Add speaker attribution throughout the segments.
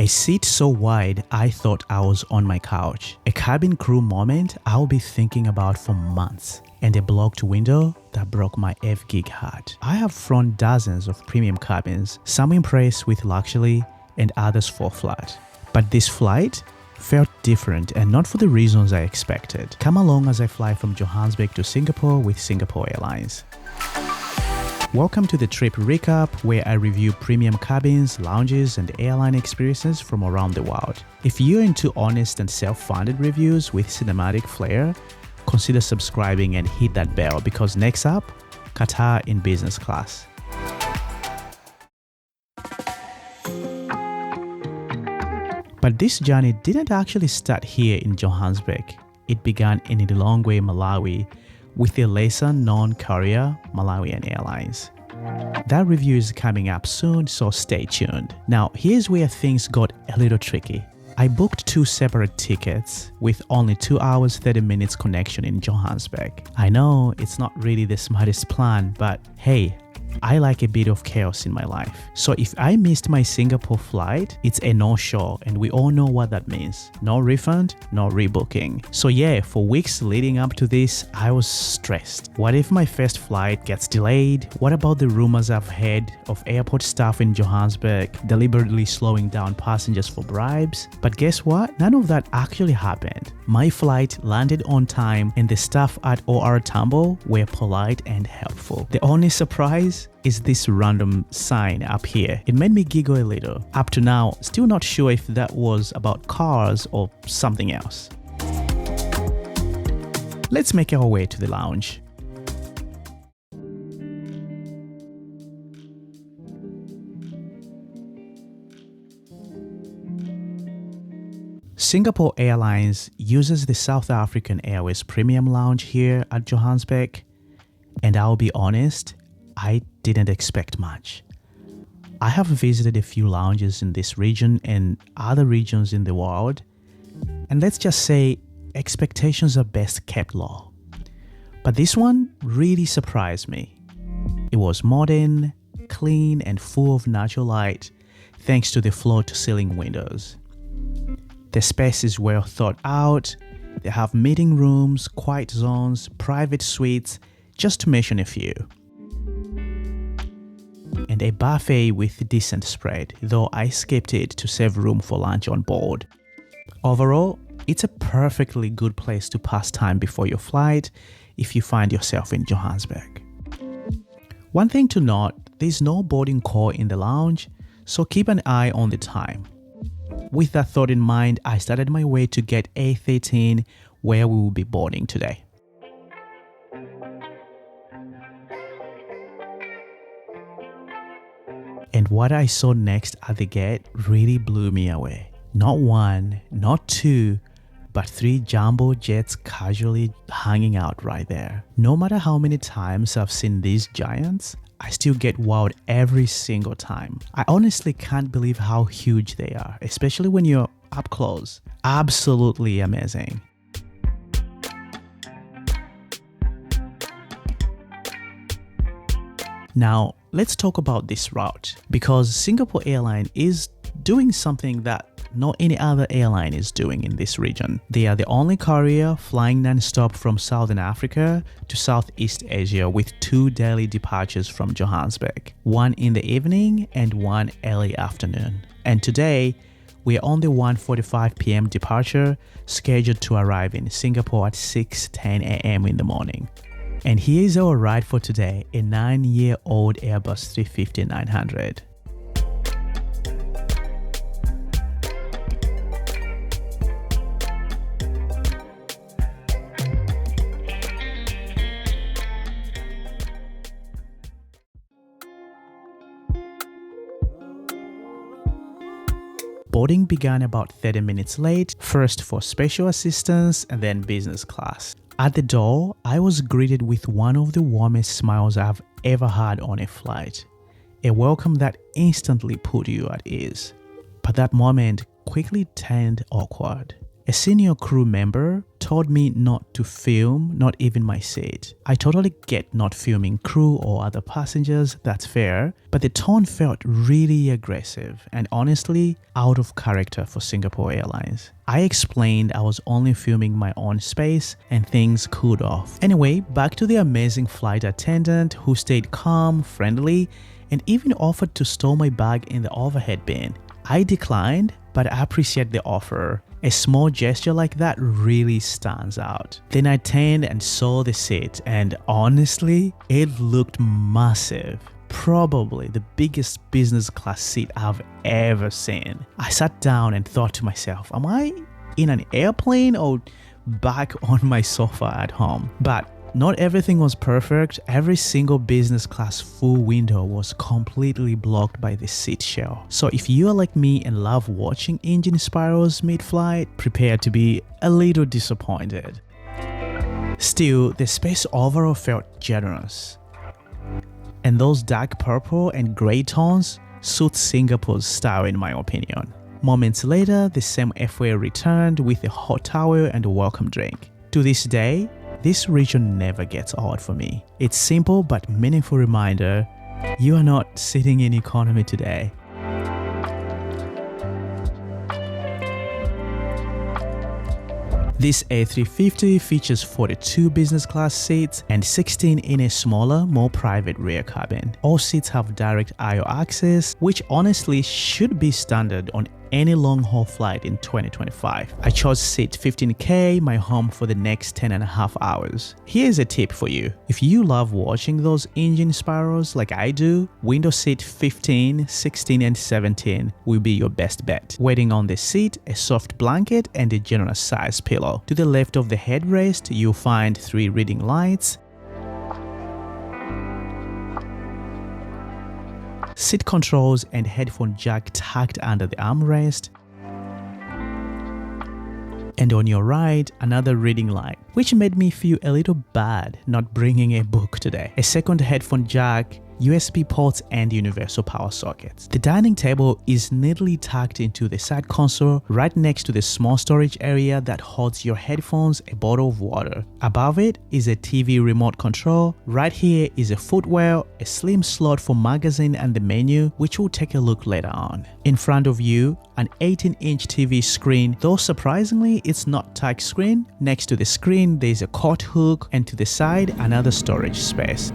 Speaker 1: A seat so wide I thought I was on my couch. A cabin crew moment I'll be thinking about for months. And a blocked window that broke my AvGeek heart. I have flown dozens of premium cabins, some impressed with luxury and others fall flat. But this flight felt different and not for the reasons I expected. Come along as I fly from Johannesburg to Singapore with Singapore Airlines. Welcome to the trip recap where I review premium cabins, lounges and airline experiences from around the world. If you're into honest and self-funded reviews with cinematic flair, consider subscribing and hit that bell because next up, Qatar in business class. But this journey didn't actually start here in Johannesburg. It began in Lilongwe, Malawi, with the lesser-known carrier, Malawian Airlines. That review is coming up soon, so stay tuned. Now, here's where things got a little tricky. I booked 2 separate tickets with only 2 hours 30 minutes connection in Johannesburg. I know it's not really the smartest plan, but hey, I like a bit of chaos in my life. So if I missed my Singapore flight, it's a no-show and we all know what that means. No refund, no rebooking. So yeah, for weeks leading up to this, I was stressed. What if my first flight gets delayed? What about the rumors I've heard of airport staff in Johannesburg deliberately slowing down passengers for bribes? But guess what? None of that actually happened. My flight landed on time and the staff at OR Tambo were polite and helpful. The only surprise is this random sign up here. It made me giggle a little. Up to now, still not sure if that was about cars or something else. Let's make our way to the lounge. Singapore Airlines uses the South African Airways Premium Lounge here at Johannesburg, and I'll be honest, I didn't expect much. I have visited a few lounges in this region and other regions in the world, and let's just say expectations are best kept low. But this one really surprised me. It was modern, clean, and full of natural light thanks to the floor-to-ceiling windows. The space is well thought out. They have meeting rooms, quiet zones, private suites, just to mention a few. And a buffet with decent spread, though I skipped it to save room for lunch on board. Overall, it's a perfectly good place to pass time before your flight if you find yourself in Johannesburg. One thing to note, there's no boarding call in the lounge, so keep an eye on the time. With that thought in mind, I started my way to gate A13 where we will be boarding today. And what I saw next at the gate really blew me away. Not 1, not 2, but 3 jumbo jets casually hanging out right there. No matter how many times I've seen these giants, I still get wowed every single time. I honestly can't believe how huge they are, especially when you're up close. Absolutely amazing. Now, let's talk about this route because Singapore Airlines is doing something that no any other airline is doing in this region. They are the only carrier flying non-stop from Southern Africa to Southeast Asia with 2 daily departures from Johannesburg, 1 in the evening and 1 early afternoon. And today, we are on the 1:45 p.m. departure, scheduled to arrive in Singapore at 6:10 a.m. in the morning. And here is our ride for today, a 9-year-old Airbus A350-900. Boarding began about 30 minutes late, first for special assistance and then business class. At the door, I was greeted with one of the warmest smiles I've ever had on a flight. A welcome that instantly put you at ease. But that moment quickly turned awkward. A senior crew member told me not to film, not even my seat. I totally get not filming crew or other passengers, that's fair, but the tone felt really aggressive and honestly out of character for Singapore Airlines. I explained I was only filming my own space and things cooled off. Anyway, back to the amazing flight attendant who stayed calm, friendly, and even offered to store my bag in the overhead bin. I declined, but I appreciate the offer. A small gesture like that really stands out. Then I turned and saw the seat, and honestly, it looked massive. Probably the biggest business class seat I've ever seen. I sat down and thought to myself, am I in an airplane or back on my sofa at home? But not everything was perfect. Every single business class full window was completely blocked by the seat shell. So if you are like me and love watching engine spirals mid-flight, prepare to be a little disappointed. Still, the space overall felt generous. And those dark purple and grey tones suit Singapore's style in my opinion. Moments later, the same FA returned with a hot towel and a welcome drink. To this day, this region never gets old for me. It's simple but meaningful reminder, you are not sitting in economy today. This A350 features 42 business class seats and 16 in a smaller, more private rear cabin. All seats have direct aisle access, which honestly should be standard on any long-haul flight in 2025. I chose seat 15K, my home for the next 10.5 hours. Here's a tip for you. If you love watching those engine spirals like I do, window seat 15, 16 and 17 will be your best bet. Waiting on the seat, a soft blanket and a generous size pillow. To the left of the headrest, you'll find 3 reading lights, seat controls and headphone jack tucked under the armrest, and on your right, another reading light, which made me feel a little bad not bringing a book today. A second headphone jack, USB ports and universal power sockets. The dining table is neatly tucked into the side console right next to the small storage area that holds your headphones, a bottle of water. Above it is a TV remote control. Right here is a footwear, a slim slot for magazine and the menu, which we'll take a look later on. In front of you, an 18-inch TV screen, though surprisingly it's not touchscreen. Next to the screen there is a coat hook and to the side another storage space.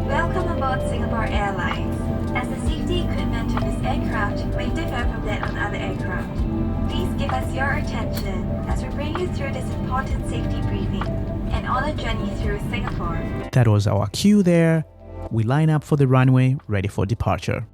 Speaker 2: Welcome aboard Singapore Airlines. As the safety equipment on this aircraft may differ from that on other aircraft, please give us your attention as we bring you through this important safety briefing and on a journey through Singapore.
Speaker 1: That was our cue there. We line up for the runway, ready for departure.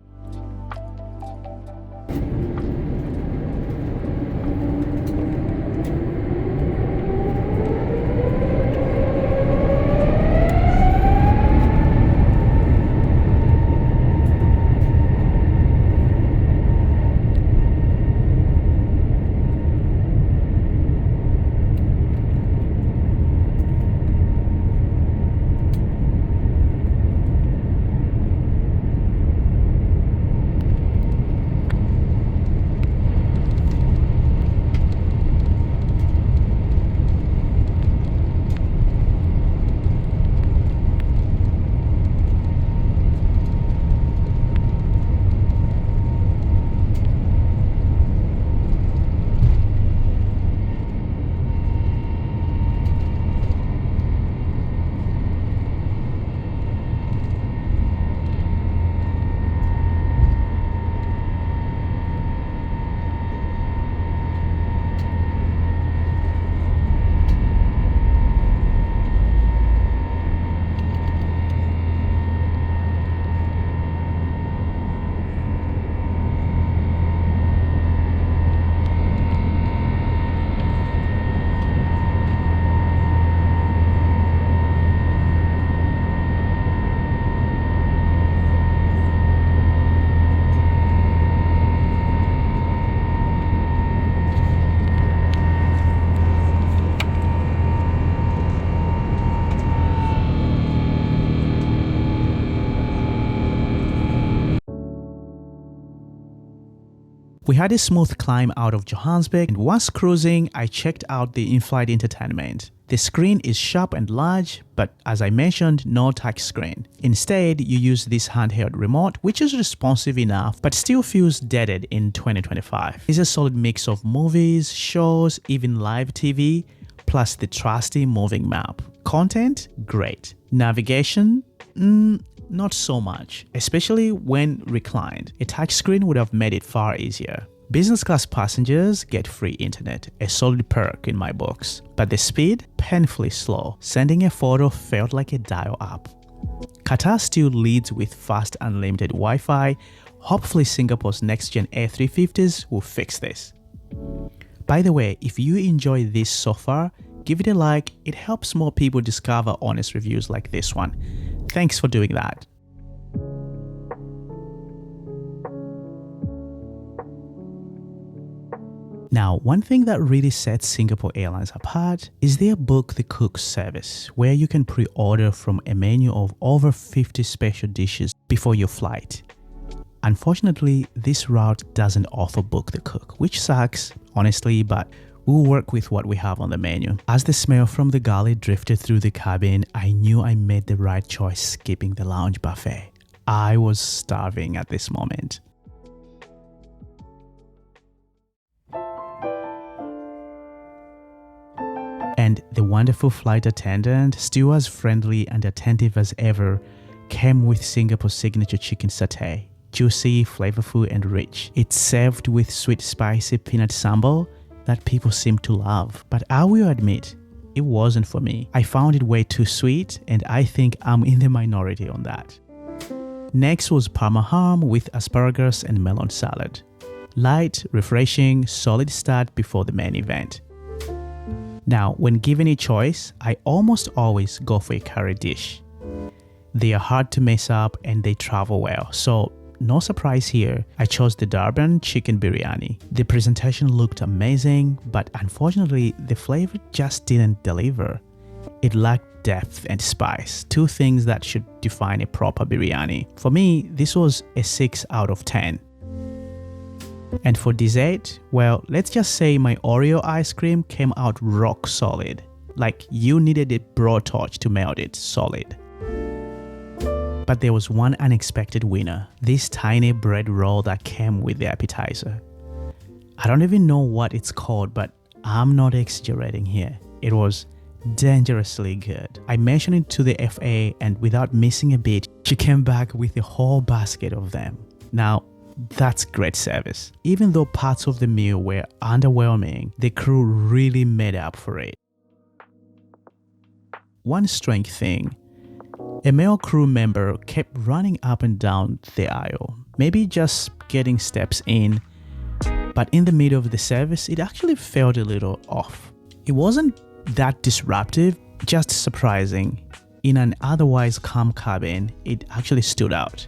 Speaker 1: We had a smooth climb out of Johannesburg, and once cruising, I checked out the Inflight entertainment. The screen is sharp and large, but as I mentioned, no touch screen. Instead, you use this handheld remote, which is responsive enough, but still feels dated in 2025. It's a solid mix of movies, shows, even live TV, plus the trusty moving map. Content? Great. Navigation? Not so much, especially when reclined. A touchscreen would have made it far easier. Business class passengers get free internet, a solid perk in my books. But the speed? Painfully slow. Sending a photo felt like a dial-up. Qatar still leads with fast unlimited Wi-Fi. Hopefully Singapore's next-gen A350s will fix this. By the way, if you enjoy this so far, give it a like. It helps more people discover honest reviews like this one. Thanks for doing that. Now, one thing that really sets Singapore Airlines apart is their Book the Cook service, where you can pre-order from a menu of over 50 special dishes before your flight. Unfortunately, this route doesn't offer Book the Cook, which sucks, honestly, but we'll work with what we have on the menu. As the smell from the galley drifted through the cabin, I knew I made the right choice skipping the lounge buffet. I was starving at this moment. And the wonderful flight attendant, still as friendly and attentive as ever, came with Singapore's signature chicken satay. Juicy, flavorful and rich. It's served with sweet spicy peanut sambal that people seem to love. But I will admit, it wasn't for me. I found it way too sweet, and I think I'm in the minority on that. Next was parma ham with asparagus and melon salad. Light, refreshing, solid start before the main event. Now, when given a choice, I almost always go for a curry dish. They are hard to mess up and they travel well, so no surprise here, I chose the Durban chicken biryani. The presentation looked amazing, but unfortunately, the flavor just didn't deliver. It lacked depth and spice, two things that should define a proper biryani. For me, this was a 6 out of 10. And for dessert, well, let's just say my Oreo ice cream came out rock solid. Like you needed a blowtorch to melt it solid. But there was one unexpected winner, this tiny bread roll that came with the appetizer. I don't even know what it's called, but I'm not exaggerating here. It was dangerously good. I mentioned it to the FA and without missing a beat, she came back with a whole basket of them. Now, that's great service. Even though parts of the meal were underwhelming, the crew really made up for it. One strange thing, a male crew member kept running up and down the aisle, maybe just getting steps in, but in the middle of the service, it actually felt a little off. It wasn't that disruptive, just surprising. In an otherwise calm cabin, it actually stood out.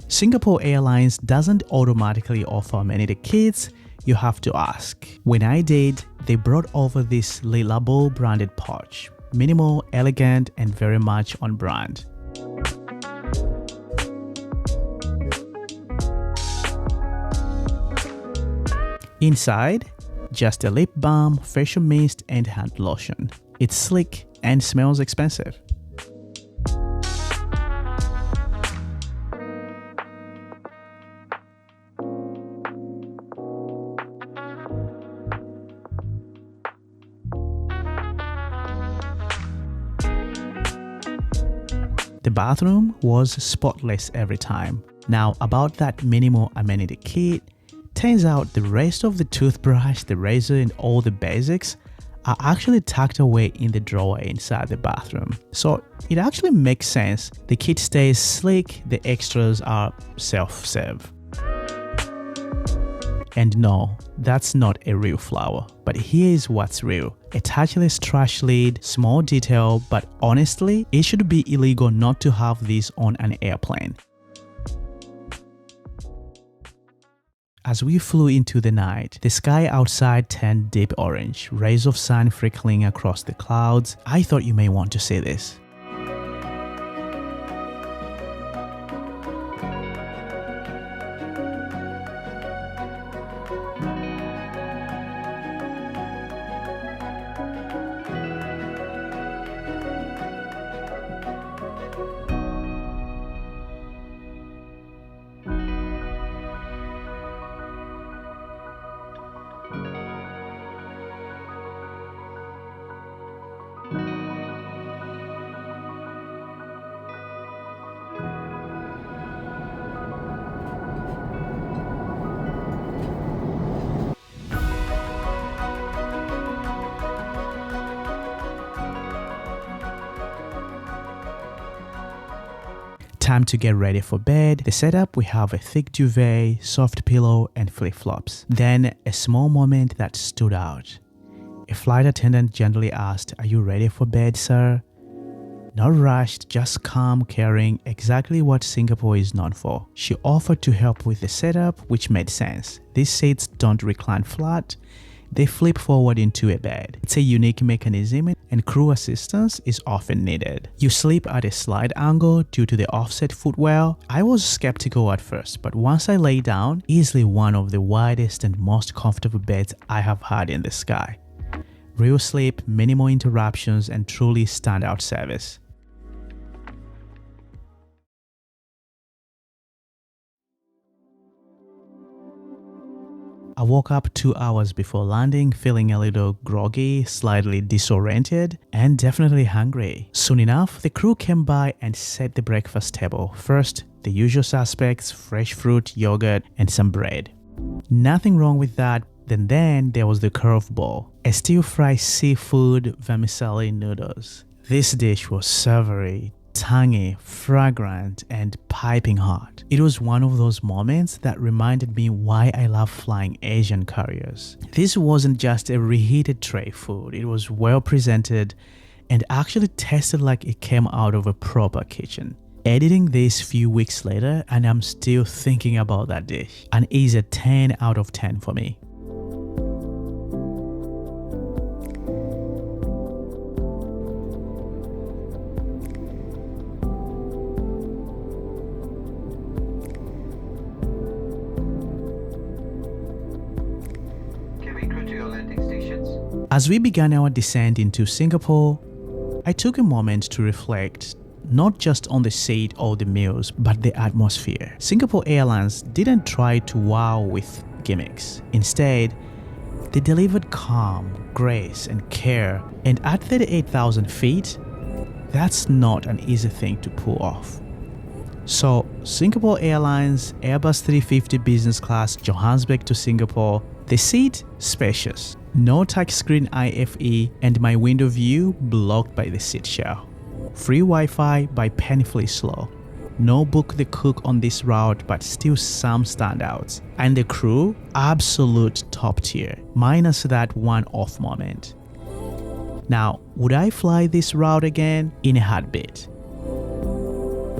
Speaker 1: Singapore Airlines doesn't automatically offer Amenity kits, you have to ask. When I did, they brought over this Le Labo branded pouch. Minimal, elegant, and very much on brand. Inside, just a lip balm, facial mist, and hand lotion. It's sleek and smells expensive. The bathroom was spotless every time. Now, about that minimal amenity kit, turns out the rest of the toothbrush, the razor, and all the basics are actually tucked away in the drawer inside the bathroom. So it actually makes sense. The kit stays sleek, the extras are self-serve. And no, that's not a real flower, but here's what's real. A touchless trash lid, small detail, but honestly, it should be illegal not to have this on an airplane. As we flew into the night, the sky outside turned deep orange, rays of sun flickering across the clouds. I thought you may want to see this. Time to get ready for bed. The setup, we have a thick duvet, soft pillow, and flip-flops. Then a small moment that stood out. A flight attendant gently asked, "Are you ready for bed, sir?" Not rushed, just calm, caring, exactly what Singapore is known for. She offered to help with the setup, which made sense. These seats don't recline flat, they flip forward into a bed. It's a unique mechanism and crew assistance is often needed. You sleep at a slight angle due to the offset footwell. I was skeptical at first, but once I lay down, easily one of the widest and most comfortable beds I have had in the sky. Real sleep, minimal interruptions, and truly standout service. I woke up 2 hours before landing, feeling a little groggy, slightly disoriented, and definitely hungry. Soon enough, the crew came by and set the breakfast table. First, the usual suspects, fresh fruit, yogurt, and some bread. Nothing wrong with that. Then there was the curveball, a stir-fried seafood vermicelli noodles. This dish was savory, tangy, fragrant, and piping hot. It was one of those moments that reminded me why I love flying Asian carriers. This wasn't just a reheated tray food, it was well presented and actually tasted like it came out of a proper kitchen. Editing this few weeks later and I'm still thinking about that dish. And it is a 10 out of 10 for me. As we began our descent into Singapore, I took a moment to reflect not just on the seat or the meals, but the atmosphere. Singapore Airlines didn't try to wow with gimmicks. Instead, they delivered calm, grace, and care. And at 38,000 feet, that's not an easy thing to pull off. So, Singapore Airlines, Airbus A350 business class, Johannesburg to Singapore. The seat, spacious. No touchscreen IFE and my window view blocked by the seat shell. Free Wi-Fi but painfully slow. No book the cook on this route but still some standouts. And the crew, absolute top tier, minus that one off moment. Now, would I fly this route again? In a heartbeat.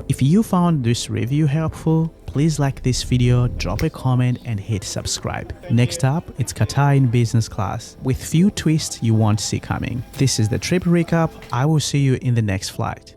Speaker 1: If you found this review helpful, please like this video, drop a comment and hit subscribe. Next up, it's Qatar in business class with few twists you won't see coming. This is the trip recap. I will see you in the next flight.